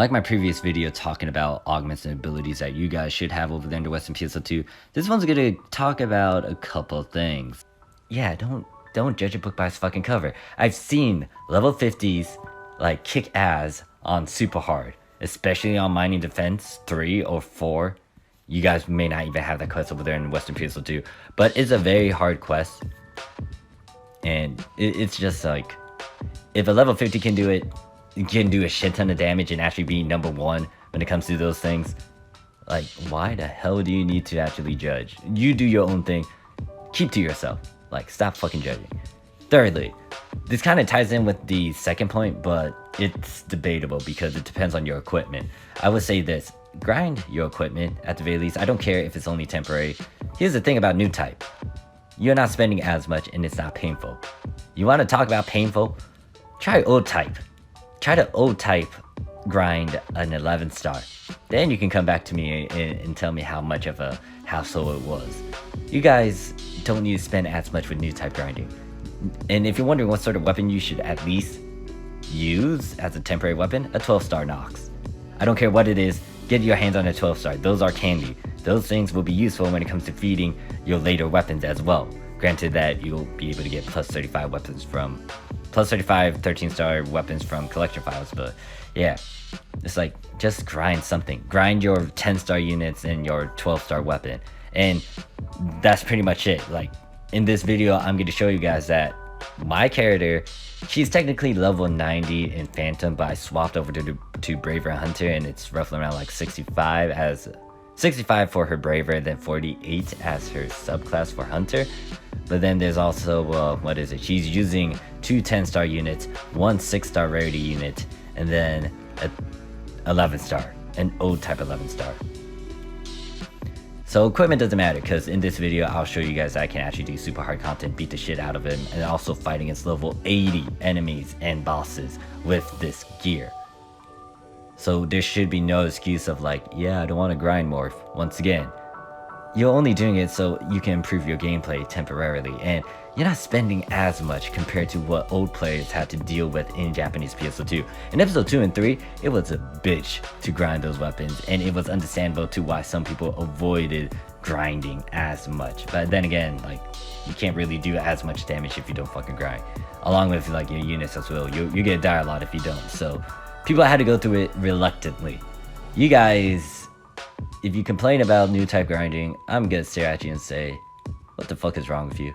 Like my previous video talking about augments and abilities that you guys should have over there in the Western PSO2, this one's gonna talk about a couple things. Yeah, don't judge a book by its fucking cover. I've seen level 50s like kick ass on super hard, especially on Mining Defense 3 or 4. You guys may not even have that quest over there in Western PSO2, but it's a very hard quest. And it's just like, if a level 50 can do it, you can do a shit ton of damage and actually be number 1 when it comes to those things. Like, why the hell do you need to actually judge? You do your own thing. Keep to yourself. Like, stop fucking judging. Thirdly, this kind of ties in with the second point, but it's debatable because it depends on your equipment. I would say this: grind your equipment at the very least. I don't care if it's only temporary. Here's the thing about new type: you're not spending as much and it's not painful. You want to talk about painful? Try old type. Try to old type grind an 11 star. Then you can come back to me and tell me how much of a hassle it was. You guys don't need to spend as much with new type grinding. And if you're wondering what sort of weapon you should at least use as a temporary weapon, a 12 star Nox. I don't care what it is, get your hands on a 12 star. Those are candy. Those things will be useful when it comes to feeding your later weapons as well. Granted that you'll be able to get plus 35 weapons from plus 35 13 star weapons from collector files, but yeah, it's like, just grind something. Grind your 10 star units and your 12 star weapon, and that's pretty much it. Like, in this video I'm going to show you guys that my character, she's technically level 90 in Phantom, but I swapped over to Braver Hunter, and it's roughly around like 65 for her Braver, then 48 as her subclass for Hunter. But then there's also, what is it? She's using 2 10-star units, 1 6-star rarity unit, and then a 11-star, an old type 11-star. So equipment doesn't matter, because in this video I'll show you guys that I can actually do super hard content, beat the shit out of him, and also fight against level 80 enemies and bosses with this gear. So there should be no excuse of like, yeah, I don't want to grind morph. Once again, you're only doing it so you can improve your gameplay temporarily, and you're not spending as much compared to what old players had to deal with in Japanese PSO2. In episode 2 and 3, it was a bitch to grind those weapons, and it was understandable to why some people avoided grinding as much. But then again, like, you can't really do as much damage if you don't fucking grind. Along with like your units as well, you get die a lot if you don't. So people had to go through it reluctantly. You guys, if you complain about new type grinding, I'm gonna stare at you and say, what the fuck is wrong with you?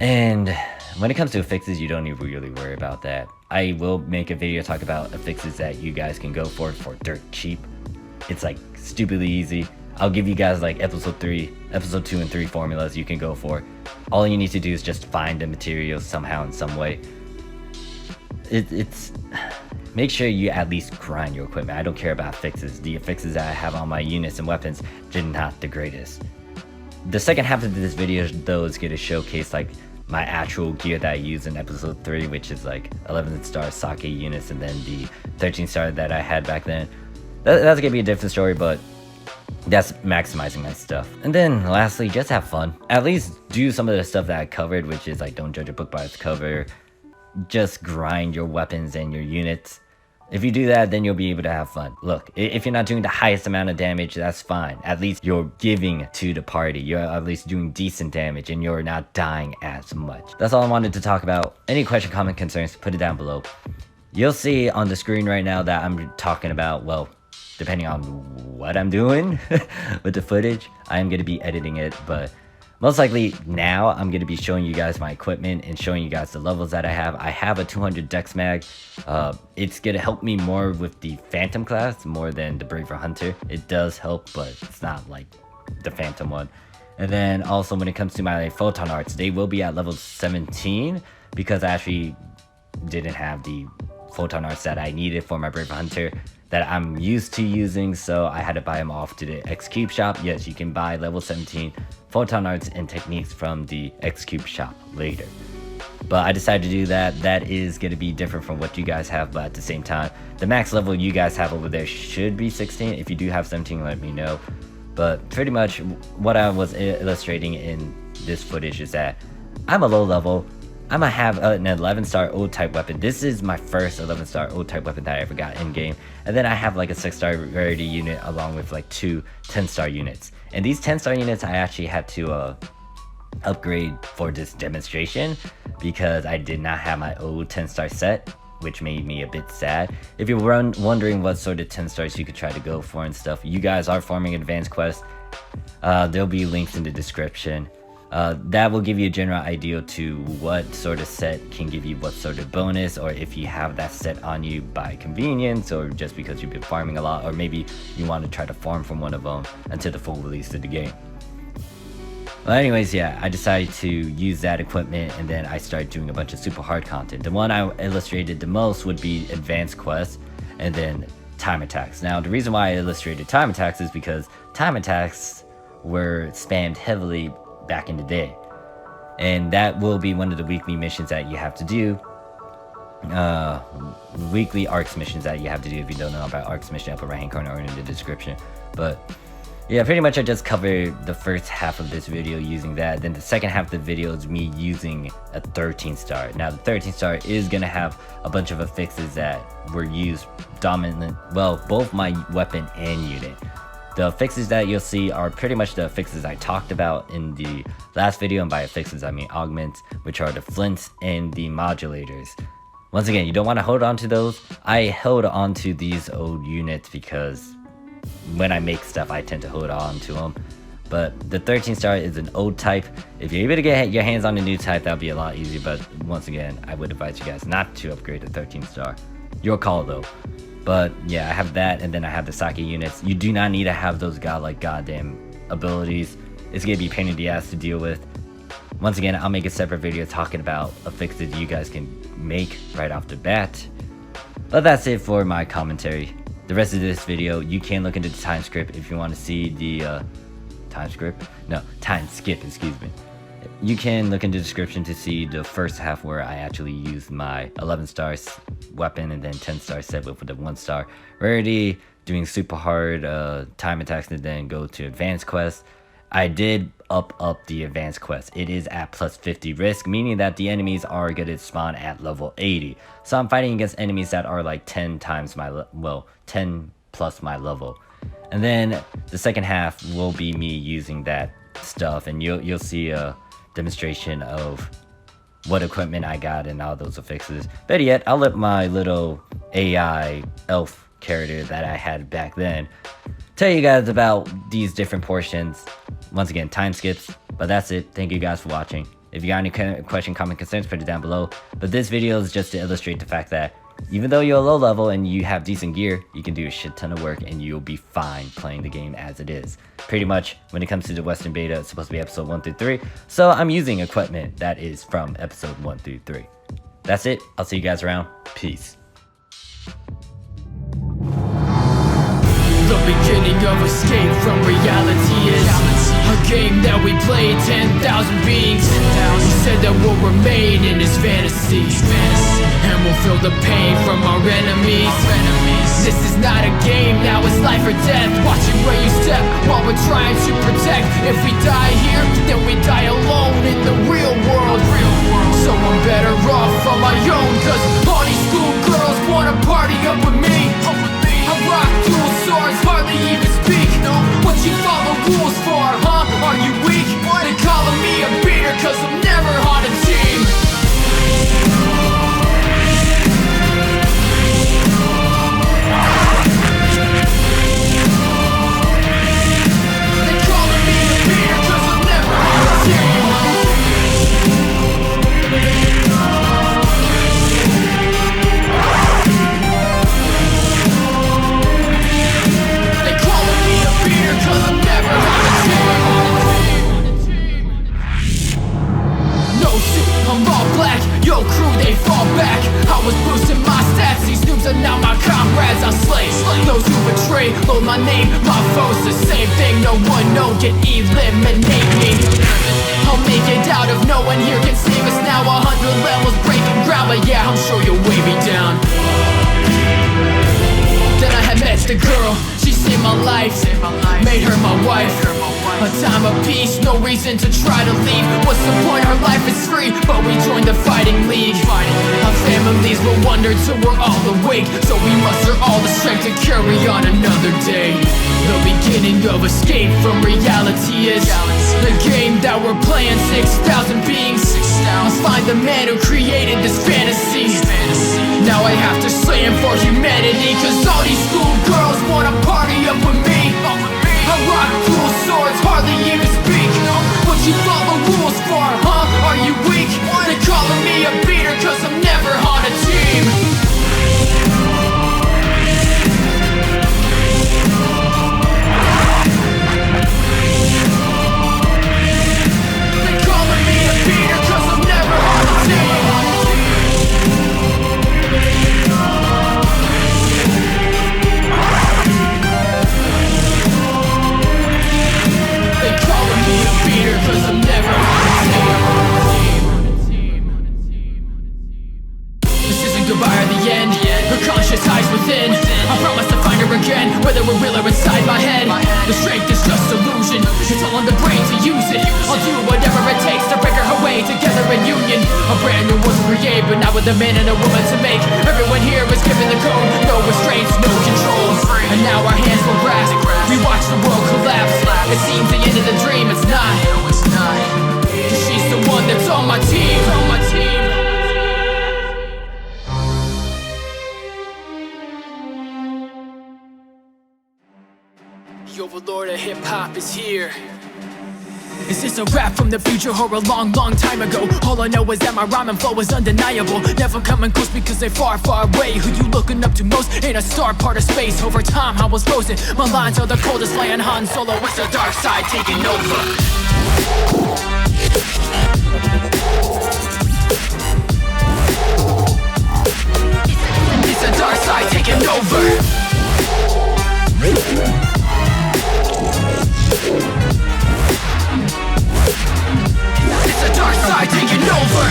And when it comes to affixes, you don't need to really worry about that. I will make a video talk about affixes that you guys can go for dirt cheap. It's like stupidly easy. I'll give you guys like episode 2 and 3 formulas you can go for. All you need to do is just find the materials somehow in some way. It's make sure you at least grind your equipment. I don't care about affixes. The affixes that I have on my units and weapons are not the greatest. The second half of this video though is going to showcase like my actual gear that I use in episode 3, which is like 11 star sake units, and then the 13 star that I had back then. That's going to be a different story, but that's maximizing my stuff. And then lastly, just have fun. At least do some of the stuff that I covered, which is like, don't judge a book by its cover. Just grind your weapons and your units. If you do that, then you'll be able to have fun. Look, if you're not doing the highest amount of damage, that's fine. At least you're giving to the party. You're at least doing decent damage, and you're not dying as much. That's all I wanted to talk about. Any question, comment, concerns, put it down below. You'll see on the screen right now that I'm talking about, well, depending on what I'm doing with the footage, I'm going to be editing it, but most likely now I'm going to be showing you guys my equipment and showing you guys the levels that I have. I have a 200 dex mag. It's going to help me more with the Phantom class more than the Braver Hunter. It does help, but it's not like the Phantom one. And then also when it comes to my photon arts, they will be at level 17 because I actually didn't have the photon arts that I needed for my Braver Hunter that I'm used to using, so I had to buy them off to the X-Cube shop. Yes, you can buy level 17 photon arts and techniques from the X-Cube shop later. But I decided to do that. That is going to be different from what you guys have, but at the same time, the max level you guys have over there should be 16. If you do have 17, let me know. But pretty much what I was illustrating in this footage is that I'm a low level. I'm gonna have an 11-star old type weapon. This is my first 11-star old type weapon that I ever got in game. And then I have like a 6-star rarity unit along with like 2 10-star units. And these 10-star units I actually had to upgrade for this demonstration because I did not have my old 10-star set, which made me a bit sad. If you're wondering what sort of 10 stars you could try to go for and stuff, you guys are farming advanced quests. There'll be links in the description. That will give you a general idea to what sort of set can give you what sort of bonus, or if you have that set on you by convenience or just because you've been farming a lot, or maybe you want to try to farm from one of them until the full release of the game. Well, anyways, yeah, I decided to use that equipment, and then I started doing a bunch of super hard content. The one I illustrated the most would be advanced quests and then time attacks. Now, the reason why I illustrated time attacks is because time attacks were spammed heavily back in the day, and that will be one of the weekly missions that you have to do. Weekly ARKS missions that you have to do. If you don't know about ARKS mission, upper right hand corner or in the description. But yeah, pretty much I just covered the first half of this video using that. Then the second half of the video is me using a 13-star. Now the 13-star is gonna have a bunch of affixes that were used dominantly, well, both my weapon and unit. The affixes that you'll see are pretty much the affixes I talked about in the last video, and by affixes I mean augments, which are the flints and the modulators. Once again, you don't want to hold on to those. I held on to these old units because when I make stuff I tend to hold on to them. But the 13-star is an old type. If you're able to get your hands on a new type, that'll be a lot easier, but once again, I would advise you guys not to upgrade the 13-star. Your call though. But yeah, I have that, and then I have the Sake units. You do not need to have those godlike goddamn abilities. It's gonna be a pain in the ass to deal with. Once again, I'll make a separate video talking about affixes you guys can make right off the bat. But that's it for my commentary. The rest of this video, you can look into the time script if you want to see the time skip, excuse me. You can look in the description to see the first half where I actually used my 11-star weapon and then 10-star set with the 1-star rarity, doing super hard time attacks, and then go to advanced quests. I did up the advanced quest. It is at plus 50 risk, meaning that the enemies are going to spawn at level 80. So I'm fighting against enemies that are like 10 times my 10 plus my level. And then the second half will be me using that stuff, and you'll see a demonstration of what equipment I got and all those affixes. Better yet, I'll let my little AI elf character that I had back then tell you guys about these different portions. Once again, time skips, but that's it. Thank you guys for watching. If you got any question, comment, concerns, put it down below. But this video is just to illustrate the fact that even though you're low level and you have decent gear, you can do a shit ton of work and you'll be fine playing the game as it is. Pretty much, when it comes to the Western Beta, it's supposed to be episode 1 through 3. So I'm using equipment that is from episode 1 through 3. That's it. I'll see you guys around. Peace. The beginning of escape from reality is a game that we played 10,000 beings. We said that we'll remain in this fantasy, and we'll feel the pain from our enemies. This is not a game, now it's life or death. Watching where you step while we're trying to protect. If we die here, then we die alone in the real world. So I'm better off on my own, cause all these schoolgirls wanna party up with me. I rock dual swords, hardly even speak. What you follow rules for, huh? Are you weak? They're calling me a beater cause I'm never on a team. They're calling me a beater cause I'm never on a team. Yo crew, they fall back. I was boosting my stats. These noobs are now my comrades. I slay those who betray. Load my name, my foes the same thing. No one can eliminate me. I'll make it out if no one here can save us now. 100 levels breaking ground, but yeah, I'm sure you'll weigh me down. Then I had met the girl. She said saved my life, made her my wife. A time of peace, no reason to try to leave. What's the point? Her life is free, but we joined the fighting league. Our families will wonder till we're all awake, so we muster all the strength to carry on another day. The beginning of escape from reality is the game that we're playing. 6,000 beings must find the man who created this fantasy. Now I have to slay him for humanity, cause all these schoolgirls wanna party up with me. I rock cool swords, hardly even speak. What you follow rules for, huh? Are you weak? They calling me a beater cause I'm never on a team. They calling me a beater cause I'm never on a team. Cause I'm never on a team. This isn't goodbye or the end. Her conscious hides within. I promise to find her again, whether we're real or inside my head. The strength is just illusion, it's all on the brain to use it. I'll do whatever it takes to bring her away, together in union. A brand new world to create, but not with a man and a woman to make. Everyone here is given the code, no restraints, no control. And now our hands will grasp, we watch the world collapse. It seems the end of the dream, it's not. Cause she's the one that's on my team. The overlord of hip-hop is here. Is this a rap from the future or a long, long time ago? All I know is that my rhyme and flow is undeniable. Never coming close because they're far, far away. Who you looking up to most ain't a star, part of space. Over time I was frozen, my lines are the coldest. Flying Han Solo, it's the dark side taking over. It's the dark side taking over. It's the dark side taking over.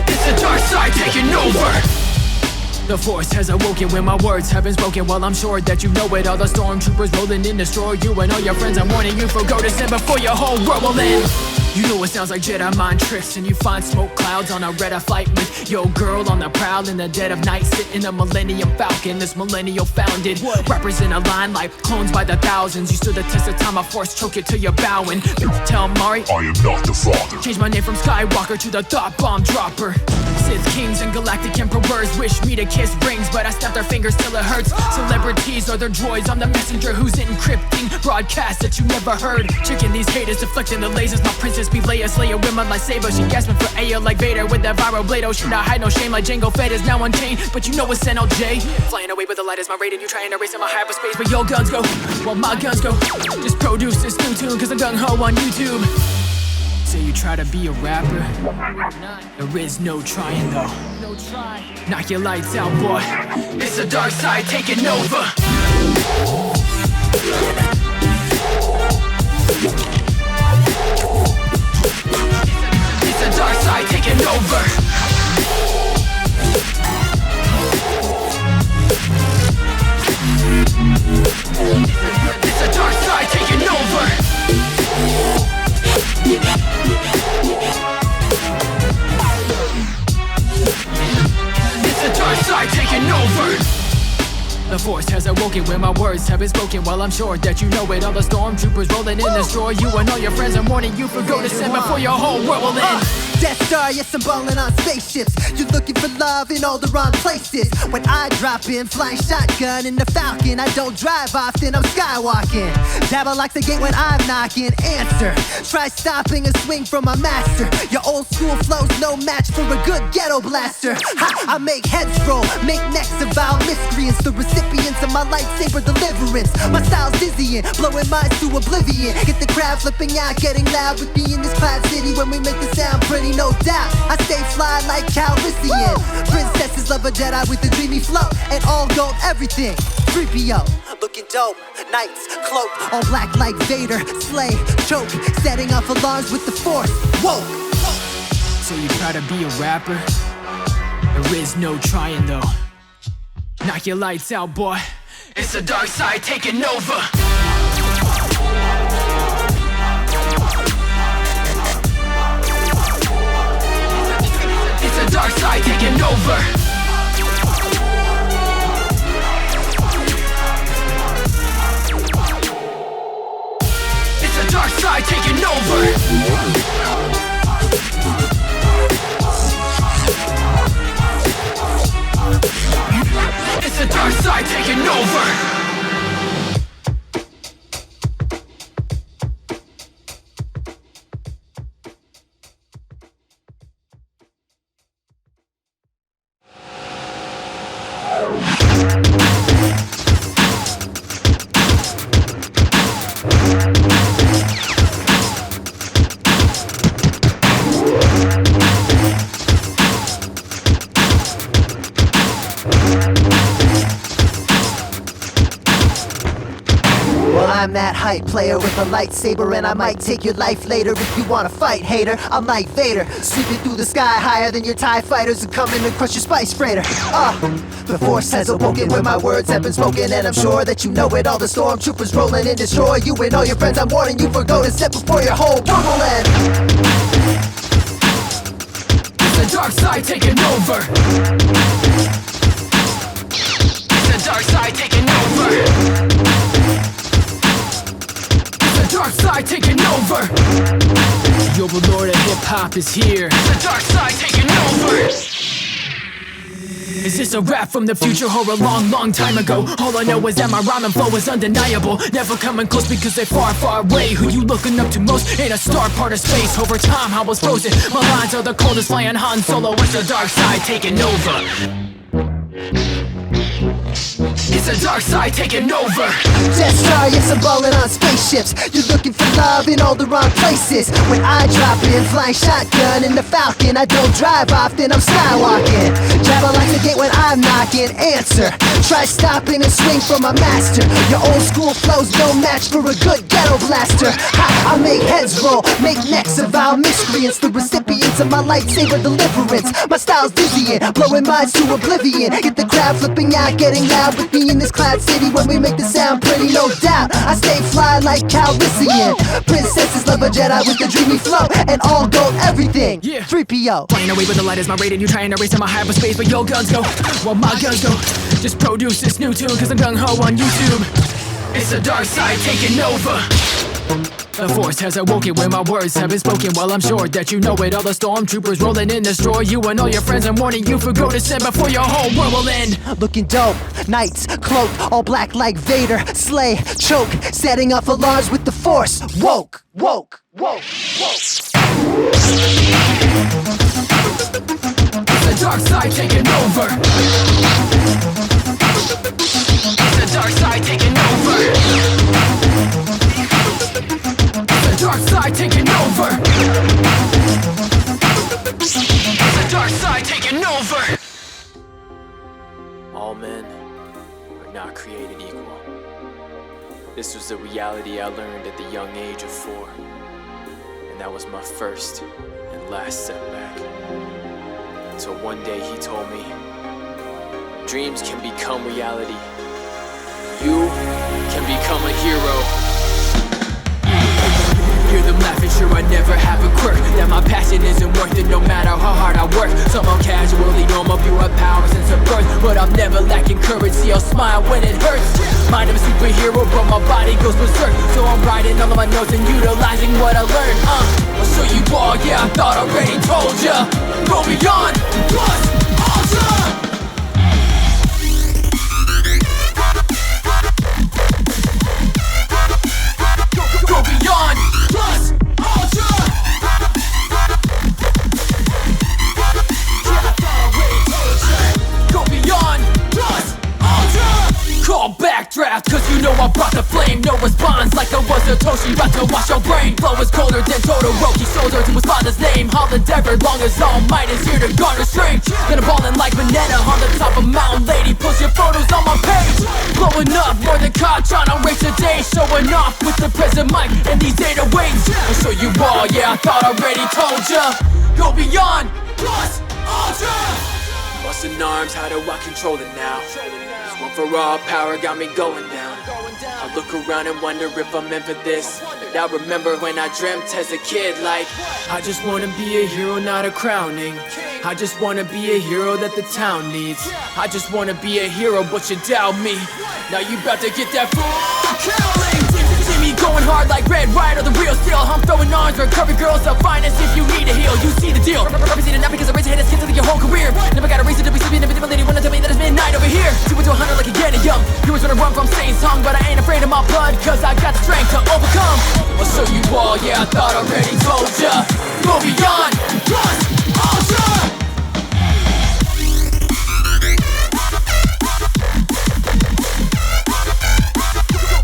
It's the dark side taking over. The force has awoken when my words have been spoken. Well, I'm sure that you know it. All the stormtroopers rolling in, destroy you and all your friends. I'm warning you, for go to sin before your whole world will end. You know it sounds like Jedi mind tricks, and you find smoke clouds on a red flight with your girl on the prowl in the dead of night, sitting in a Millennium Falcon. This millennial founded rappers in a line like clones by the thousands. You stood the test of time, I force choke you till you're bowing. Tell Mari I am not the father. Change my name from Skywalker to the thought bomb dropper. Sith kings and galactic emperors wish me to kiss rings, but I snap their fingers till it hurts. Celebrities are their droids, I'm the messenger who's encrypting broadcasts that you never heard. Checking these haters, deflecting the lasers. My princess be Leia, Slayer with my lightsaber. She gasping for AO like Vader with that viral blade. Oh, she not hide no shame like Jango Fett is now unchained. But you know it's NLJ. Flying away with the light is my rating. You trying to race in my hyperspace, but your guns go, well my guns go. Just produce this new tune cause I'm gung-ho on YouTube. Say you try to be a rapper, there is no trying though. Knock your lights out, boy. It's the dark side taking over. It's the dark side taking over. It's the dark side taking over. It's the dark side taking over. The force has awoken when my words have been spoken. Well, I'm sure that you know it. All the stormtroopers rolling in, destroy you and all your friends. I'm warning you, for go to sin before your whole world will end. Death Star, yes, I'm ballin' on spaceships. You're looking for love in all the wrong places. When I drop in, flying shotgun in the Falcon. I don't drive often, I'm skywalking. Dabble like the gate when I'm knocking. Answer, try stopping a swing from a master. Your old school flow's no match for a good ghetto blaster. Ha, I make heads roll, make necks avow miscreants. The recipients of my lightsaber deliverance. My style's dizzying, blowing minds to oblivion. Get the crowd flipping out, getting loud with me in this clad city. When we make the sound pretty, no doubt. I stay fly like Calrissian. Princesses love a Jedi with a dreamy flow and all gold everything. 3PO, looking dope. Knights, cloak, all black like Vader. Slay, choke, setting off alarms with the force. Whoa. So you try to be a rapper. There is no trying though. Knock your lights out, boy. It's the dark side taking over. It's the dark side taking over. It's the dark side taking over. It's the dark side taking over. I'm that hype player with a lightsaber, and I might take your life later if you wanna fight, hater. I'm like Vader, sweeping through the sky higher than your TIE fighters and coming to crush your spice freighter. The force has awoken where my words have been spoken, and I'm sure that you know it. All the stormtroopers rolling and destroy you and all your friends. I'm warning you for go to step before your whole world will end. It's the dark side taking over. It's the dark side taking over. Dark side taking over. The overlord of hip-hop is here. The dark side taking over. Is this a rap from the future or a long, long time ago? All I know is that my rhyme and flow is undeniable. Never coming close because they're far, far away. Who you looking up to most ain't a star part of space. Over time I was frozen. My lines are the coldest, flying Han Solo. It's the dark side taking over. It's the dark side taking over. Death Star, yes, I'm ballin' on spaceships. You're looking for love in all the wrong places. When I drop in, flying shotgun in the Falcon. I don't drive often, I'm skywalking. Jabba like the gate when I'm knocking. Answer, try stopping and swing for my master. Your old school flow's no match for a good ghetto blaster. Ha, I make heads roll, make necks of our miscreants, the recipients of my lightsaber deliverance. My style's dizzying, blowing minds to oblivion. Get the crowd flipping out, getting loud with me in this cloud city when we make the sound pretty, no doubt. I stay fly like Calrissian. Princesses love a Jedi with the dreamy flow and all gold everything. Yeah. 3PO. Flying away with the light is my rating. You trying to race in my hyperspace, but your guns go. Well, my guns go. Just produce this new tune, cause I'm gung-ho on YouTube. It's the dark side taking over. The force has awoken when my words have been spoken. Well, I'm sure that you know it. All the stormtroopers rolling in, destroy you and all your friends. I'm warning you for go to sin before your whole world will end. Looking dope, knights, cloaked, all black like Vader. Slay, choke, setting off alarms with the force. Woke, woke, woke, woke. It's the dark side taking over. It's the dark side taking over. The dark side taking over. The dark side taking over. All men are not created equal. This was the reality I learned at the young age of 4. And that was my first and last setback. Until one day he told me, dreams can become reality. You can become a hero. Hear them laughing, sure I never have a quirk. That my passion isn't worth it no matter how hard I work. Somehow casually know my pure power since a birth. But I'm never lacking courage, see I'll smile when it hurts. Mind of a superhero, but my body goes berserk. So I'm writing all of my notes and utilizing what I learned. I'll show you all, yeah, I thought I already told ya. Go beyond, plus, ultra. Go beyond, plus, ultra. Yeah, I thought I already told ya. Go beyond, plus, ultra. Call backdraft, cause you know I brought the flame. No response like I was a Toshi, about to wash your brain. Flow is colder than Todoroki, shoulder to his father's name. All endeavor, long as all might is here to garner strength. Then I'm ballin' like Vanetta on the top of Mountain Lady. Post your photos on my page. Blowing up more than Koch on a race today. Showing off with the present mic and these 808s. I'll show you all, yeah, I thought I already told ya. Go beyond, plus ultra. Busting arms, how do I control it now? This one for all power got me going down. I look around and wonder if I'm meant for this. And I remember when I dreamt as a kid, like, I just wanna be a hero, not a crowning. I just wanna be a hero that the town needs. I just wanna be a hero, but you doubt me. Now you about to get that full killing. See me going hard like Red Rider, the real steel. I'm throwing arms for curvy girls, the finest if you need a heal. You see the deal. Representing not because I raise your head and skin to your whole career. Never got a reason to be sleeping, never lady wanna tell me that it's midnight over here. 2 into 100 like a Yeti young. Heroes wanna run from Satan's tongue, but I ain't afraid of my blood, cause I got the strength to overcome. I'll show you all, yeah, I thought I already told ya. Go beyond, plus ultra.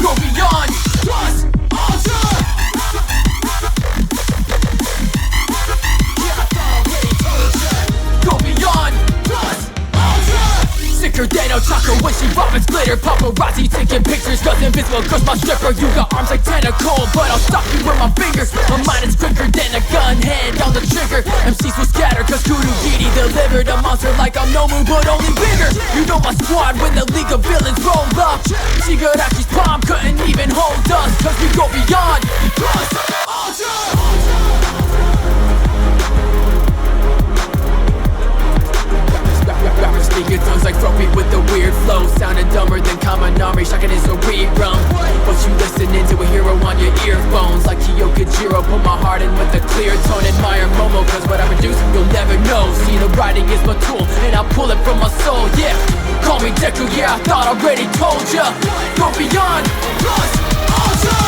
Go beyond, plus ultra. Yeah, I thought I already told ya. Go beyond, plus ultra. Sicker than El Chaco when she vomits glitter. Paparazzi taking pictures, cause invisible girls my stripper. You got arms like tentacle, but I'll stop you with my fingers. My mind is quicker than a gun hand on the trigger. MCs will scatter cause Kudu Gidi delivered a monster like I'm Nomu but only bigger. You know my squad when the League of Villains roll up. Shigaraki's palm couldn't even hold us, cause we go beyond plus ultra. Rappers speaking tongues like Froppy with the weird flow. Sounding dumber than Kaminari, shocking is a rerun. But you listening to a hero on your earphones. Like Kyokujiro, put my heart in with a clear tone. Admire Momo, cause what I produce you'll never know. See, the writing is my tool, and I pull it from my soul, yeah. Call me Deku, yeah, I thought I already told ya. Go beyond, plus ultra.